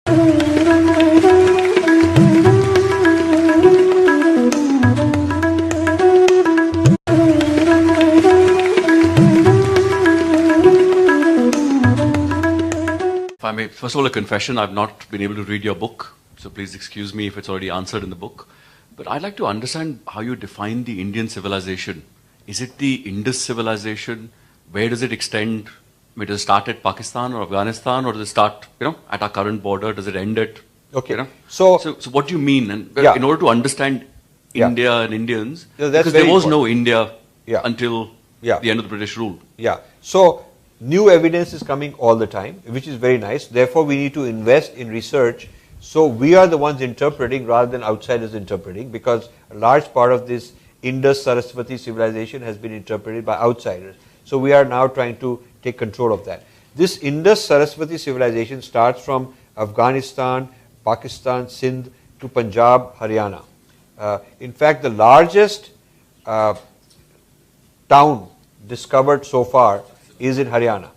First of all, a confession, I've not been able to read your book, so please excuse me if it's already answered in the book. But I'd like to understand how you define the Indian civilization. Is it the Indus civilization? Where does it extend? Does it start at Pakistan or Afghanistan, or does it start, at our current border? Does it end at, So what do you mean? And in order to understand India and Indians, because there was no India until the end of the British rule. Yeah. So new evidence is coming all the time, which is very nice. Therefore, we need to invest in research. So we are the ones interpreting rather than outsiders interpreting, because a large part of this Indus Saraswati civilization has been interpreted by outsiders. So we are now trying to take control of that. This Indus Saraswati civilization starts from Afghanistan, Pakistan, Sindh to Punjab, Haryana. In fact, the largest town discovered so far is in Haryana.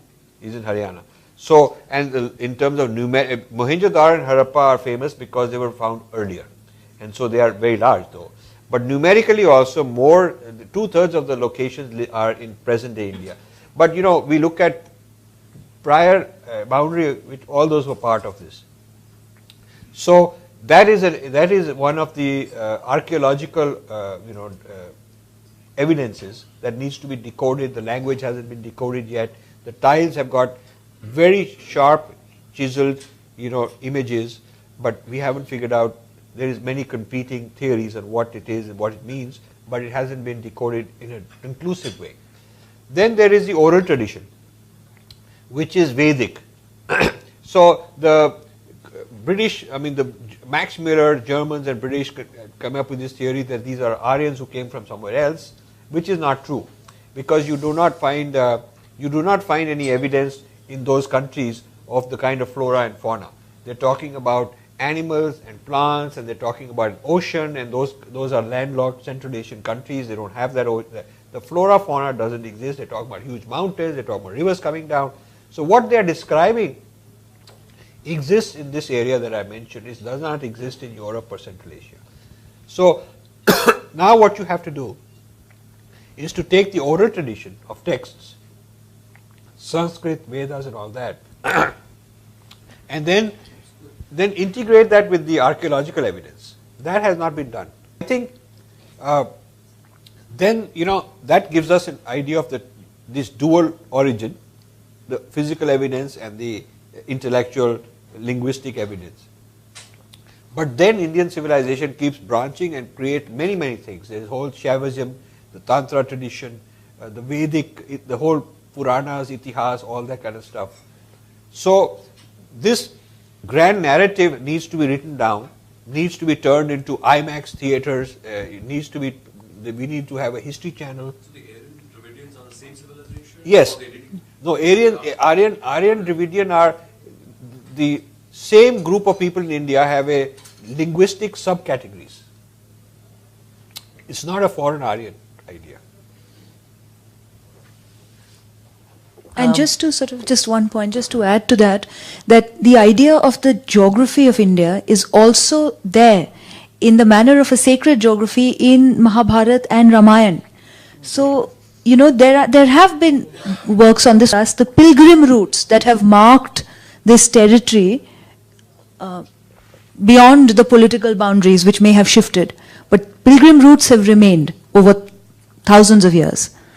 So, and in terms of Mohenjo-daro and Harappa are famous because they were found earlier, and so they are very large though. But numerically also, more 2/3 of the locations are in present-day India. But we look at prior boundary, which all those were part of this. So that is one of the archaeological evidences that needs to be decoded. The language hasn't been decoded yet. The tiles have got very sharp, chiseled, images, but we haven't figured out. There is many competing theories on what it is and what it means, but it hasn't been decoded in a conclusive way. Then there is the oral tradition, which is Vedic. So the British, the Max Muller, Germans and British come up with this theory that these are Aryans who came from somewhere else, which is not true, because you do not find any evidence in those countries of the kind of flora and fauna. They're talking about animals and plants, and they're talking about an ocean, and those are landlocked Central Asian countries. They don't have that. The flora fauna doesn't exist. They're talking about huge mountains. They're talking about rivers coming down. So what they're describing exists in this area that I mentioned. It does not exist in Europe or Central Asia. So now what you have to do is to take the oral tradition of texts, Sanskrit, Vedas and all that, and then integrate that with the archaeological evidence. That has not been done. I think then that gives us an idea of this dual origin, the physical evidence and the intellectual linguistic evidence. But then Indian civilization keeps branching and create many things. There is whole Shaivism, the Tantra tradition, the Vedic, the whole Puranas, Itihas, all that kind of stuff. So this grand narrative needs to be written down, needs to be turned into IMAX theaters. We need to have a history channel. So the Aryan Dravidians are the same civilization? Yes. No, Aryan Dravidian are the same group of people in India, have a linguistic subcategories. It's not a foreign Aryan idea. And just one point, just to add to that the idea of the geography of India is also there in the manner of a sacred geography in Mahabharata and Ramayana. So, there have been works on this, the pilgrim routes that have marked this territory beyond the political boundaries, which may have shifted. But pilgrim routes have remained over thousands of years.